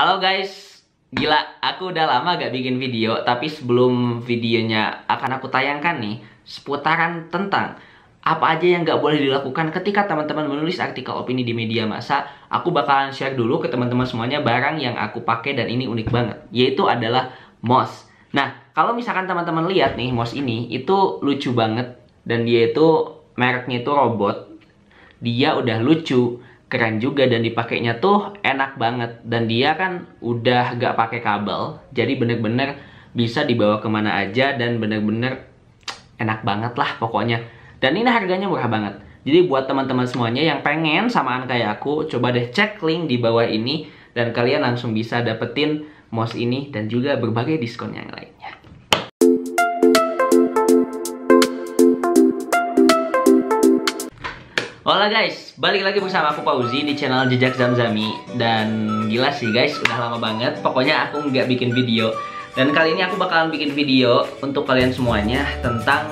Halo guys, gila aku udah lama gak bikin video. Tapi sebelum videonya akan aku tayangkan nih, seputaran tentang apa aja yang gak boleh dilakukan ketika teman-teman menulis artikel opini di media massa. Aku bakalan share dulu ke teman-teman semuanya barang yang aku pakai dan ini unik banget, yaitu adalah mouse. Nah, kalau misalkan teman-teman lihat nih, mouse ini itu lucu banget. Dan dia itu mereknya itu robot. Dia udah lucu, keren juga, dan dipakainya tuh enak banget. Dan dia kan udah gak pakai kabel, jadi bener-bener bisa dibawa kemana aja dan bener-bener enak banget lah pokoknya. Dan ini harganya murah banget. Jadi buat teman-teman semuanya yang pengen samaan kayak aku, coba deh cek link di bawah ini dan kalian langsung bisa dapetin mouse ini dan juga berbagai diskon yang lainnya. Hola guys, balik lagi bersama aku Fauzi di channel Jejak Zamzami. Dan gila sih guys, udah lama banget pokoknya aku nggak bikin video. Dan kali ini aku bakalan bikin video untuk kalian semuanya tentang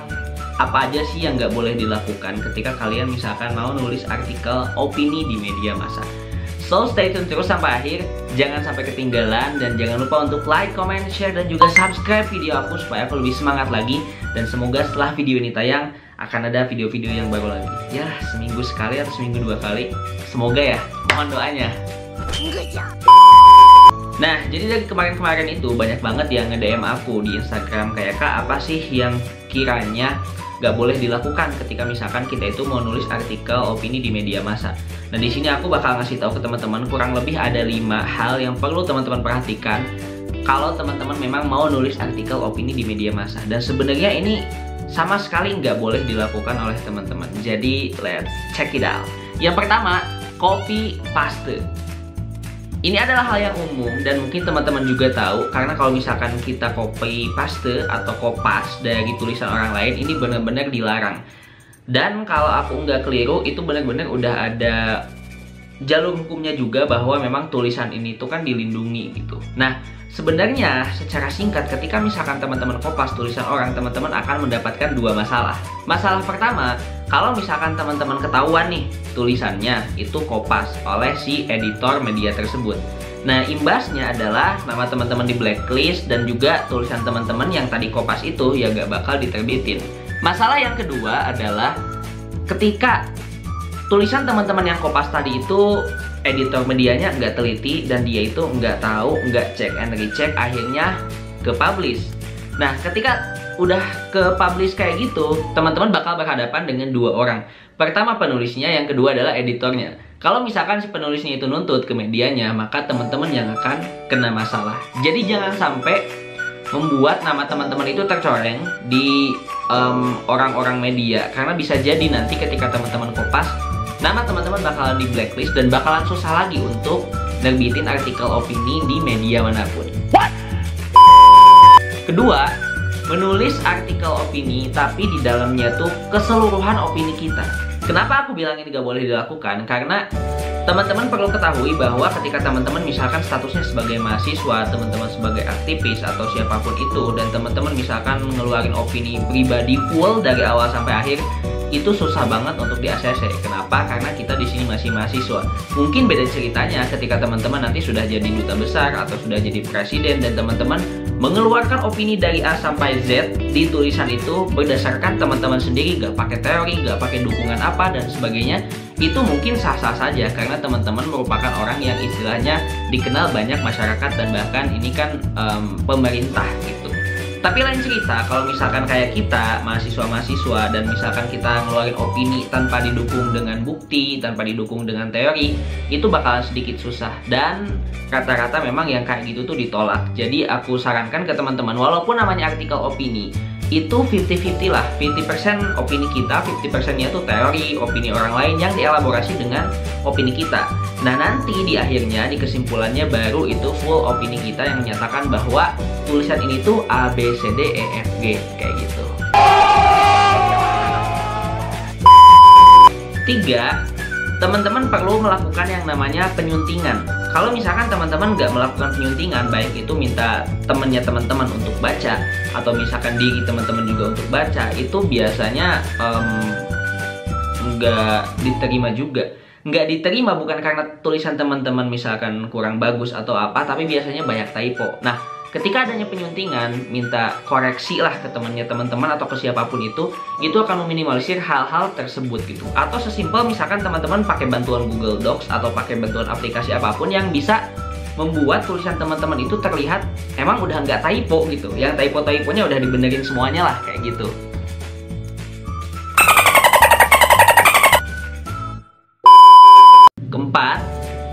apa aja sih yang nggak boleh dilakukan ketika kalian misalkan mau nulis artikel opini di media massa. So stay tune terus sampai akhir, jangan sampai ketinggalan, dan jangan lupa untuk like, comment, share, dan juga subscribe video aku supaya aku lebih semangat lagi. Dan semoga setelah video ini tayang akan ada video-video yang baru lagi. Ya, seminggu sekali atau seminggu 2 kali. Semoga ya, mohon doanya. Nah, jadi dari kemarin-kemarin itu banyak banget yang nge-DM aku di Instagram kayak, "Kak, apa sih yang kiranya gak boleh dilakukan ketika misalkan kita itu mau nulis artikel opini di media massa?" Nah, di sini aku bakal ngasih tahu ke teman-teman kurang lebih ada 5 hal yang perlu teman-teman perhatikan kalau teman-teman memang mau nulis artikel opini di media massa. Dan sebenarnya ini sama sekali nggak boleh dilakukan oleh teman-teman. Jadi let's check it out. Yang pertama, copy paste. Ini adalah hal yang umum dan mungkin teman-teman juga tahu, karena kalau misalkan kita copy paste atau kopas dari tulisan orang lain, ini benar-benar dilarang. Dan kalau aku nggak keliru, itu benar-benar udah ada jalur hukumnya juga bahwa memang tulisan ini tuh kan dilindungi gitu. Nah, sebenarnya secara singkat ketika misalkan teman-teman kopas tulisan orang, teman-teman akan mendapatkan 2 masalah. Masalah pertama, kalau misalkan teman-teman ketahuan nih tulisannya itu kopas oleh si editor media tersebut. Nah, imbasnya adalah nama teman-teman di blacklist dan juga tulisan teman-teman yang tadi kopas itu ya gak bakal diterbitin. Masalah yang kedua adalah ketika tulisan teman-teman yang kopas tadi itu editor medianya nggak teliti dan dia itu nggak tahu, nggak check and recheck, akhirnya ke publish. Nah, ketika udah ke publish kayak gitu, teman-teman bakal berhadapan dengan 2 orang. Pertama penulisnya, yang kedua adalah editornya. Kalau misalkan si penulisnya itu nuntut ke medianya, maka teman-teman yang akan kena masalah. Jadi jangan sampai membuat nama teman-teman itu tercoreng di orang-orang media, karena bisa jadi nanti ketika teman-teman kopas, nama teman-teman bakalan di blacklist dan bakalan susah lagi untuk nerbitin artikel opini di media manapun. What? Kedua, menulis artikel opini tapi di dalamnya tuh keseluruhan opini kita. Kenapa aku bilang ini gak boleh dilakukan? Karena teman-teman perlu ketahui bahwa ketika teman-teman misalkan statusnya sebagai mahasiswa, teman-teman sebagai aktivis atau siapapun itu, dan teman-teman misalkan ngeluarin opini pribadi full dari awal sampai akhir, itu susah banget untuk di-ACC. Kenapa? Karena kita di sini masih mahasiswa. Mungkin beda ceritanya ketika teman-teman nanti sudah jadi duta besar atau sudah jadi presiden dan teman-teman mengeluarkan opini dari A sampai Z di tulisan itu berdasarkan teman-teman sendiri, gak pakai teori, gak pakai dukungan apa dan sebagainya. Itu mungkin sah-sah saja karena teman-teman merupakan orang yang istilahnya dikenal banyak masyarakat dan bahkan ini kan pemerintah gitu. Tapi lain cerita kalau misalkan kayak kita mahasiswa-mahasiswa dan misalkan kita ngeluarin opini tanpa didukung dengan bukti, tanpa didukung dengan teori, itu bakalan sedikit susah dan rata-rata memang yang kayak gitu tuh ditolak. Jadi aku sarankan ke teman-teman, walaupun namanya artikel opini, itu 50-50 lah. 50% opini kita, 50%-nya tuh teori, opini orang lain yang dielaborasi dengan opini kita. Nah, nanti di akhirnya, di kesimpulannya baru itu full opini kita yang menyatakan bahwa tulisan ini tuh A, B, C, D, E, F, G kayak gitu. 3, teman-teman perlu melakukan yang namanya penyuntingan. Kalau misalkan teman-teman nggak melakukan penyuntingan, baik itu minta temennya teman-teman untuk baca atau misalkan diri teman-teman juga untuk baca, itu biasanya nggak diterima juga. nggak diterima bukan karena tulisan teman-teman misalkan kurang bagus atau apa, tapi biasanya banyak typo. Nah, ketika adanya penyuntingan, minta koreksi lah ke teman-teman atau ke siapapun itu akan meminimalisir hal-hal tersebut gitu. Atau sesimpel misalkan teman-teman pakai bantuan Google Docs atau pakai bantuan aplikasi apapun yang bisa membuat tulisan teman-teman itu terlihat emang udah nggak typo gitu. Yang typo-typonya udah dibenerin semuanya lah kayak gitu. Keempat,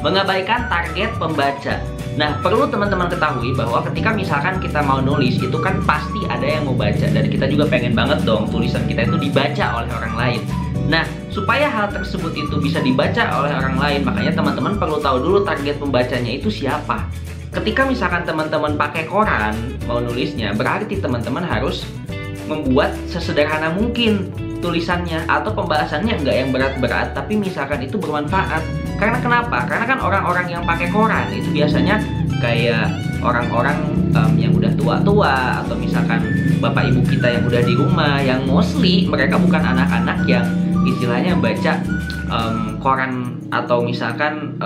mengabaikan target pembaca. Nah, perlu teman-teman ketahui bahwa ketika misalkan kita mau nulis, itu kan pasti ada yang mau baca. Dan kita juga pengen banget dong tulisan kita itu dibaca oleh orang lain. Nah, supaya hal tersebut itu bisa dibaca oleh orang lain, makanya teman-teman perlu tahu dulu target pembacanya itu siapa. Ketika misalkan teman-teman pakai koran mau nulisnya, berarti teman-teman harus membuat sesederhana mungkin tulisannya atau pembahasannya nggak yang berat-berat, tapi misalkan itu bermanfaat. Karena kenapa? Karena kan orang-orang yang pakai koran itu biasanya kayak orang-orang yang udah tua-tua, atau misalkan bapak ibu kita yang udah di rumah, yang mostly mereka bukan anak-anak yang istilahnya baca koran atau misalkan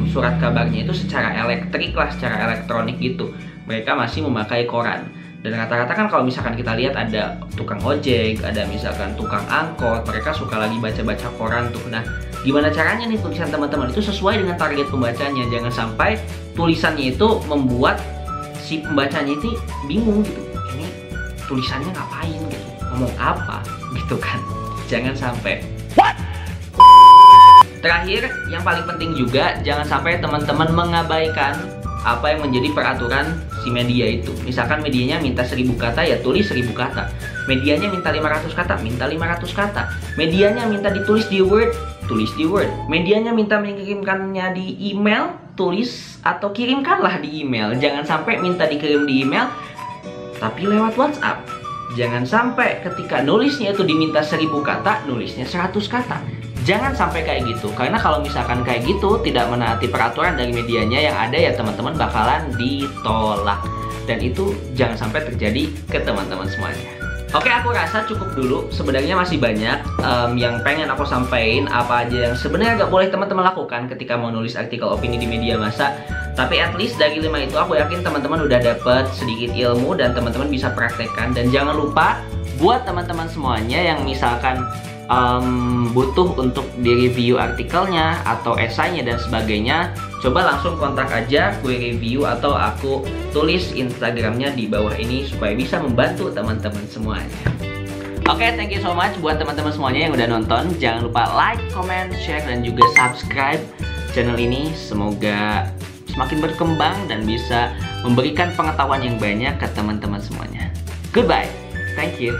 surat kabarnya itu secara elektrik lah, secara elektronik gitu. Mereka masih memakai koran. Dan rata-rata kan kalau misalkan kita lihat ada tukang ojek, ada misalkan tukang angkot, mereka suka lagi baca-baca koran tuh. Nah, gimana caranya nih tulisan teman-teman itu sesuai dengan target pembacanya? Jangan sampai tulisannya itu membuat si pembacanya itu bingung gitu. Ini tulisannya ngapain gitu? Ngomong apa? Gitu kan. Jangan sampai. Terakhir, yang paling penting juga, jangan sampai teman-teman mengabaikan apa yang menjadi peraturan si media itu. Misalkan medianya minta 1000 kata, ya tulis 1000 kata. Medianya minta 500 kata, minta 500 kata. Medianya minta ditulis di Word, tulis di Word. Medianya minta mengirimkannya di email, tulis atau kirimkanlah di email. Jangan sampai minta dikirim di email, tapi lewat WhatsApp. Jangan sampai ketika nulisnya itu diminta 1000 kata, nulisnya 100 kata. Jangan sampai kayak gitu, karena kalau misalkan kayak gitu tidak menaati peraturan dari medianya, yang ada ya teman-teman bakalan ditolak. Dan itu jangan sampai terjadi ke teman-teman semuanya. Oke, aku rasa cukup dulu. Sebenarnya masih banyak yang pengen aku sampaikan, apa aja yang sebenarnya gak boleh teman-teman lakukan ketika mau nulis artikel opini di media massa. Tapi at least dari 5 itu aku yakin teman-teman udah dapet sedikit ilmu dan teman-teman bisa praktekkan. Dan jangan lupa buat teman-teman semuanya yang misalkan butuh untuk di-review artikelnya atau esainya dan sebagainya, coba langsung kontak aja gue review atau aku tulis Instagramnya di bawah ini supaya bisa membantu teman-teman semuanya. Oke, thank you so much buat teman-teman semuanya yang udah nonton. Jangan lupa like, comment, share, dan juga subscribe channel ini. Semoga semakin berkembang dan bisa memberikan pengetahuan yang banyak ke teman-teman semuanya. Goodbye, thank you.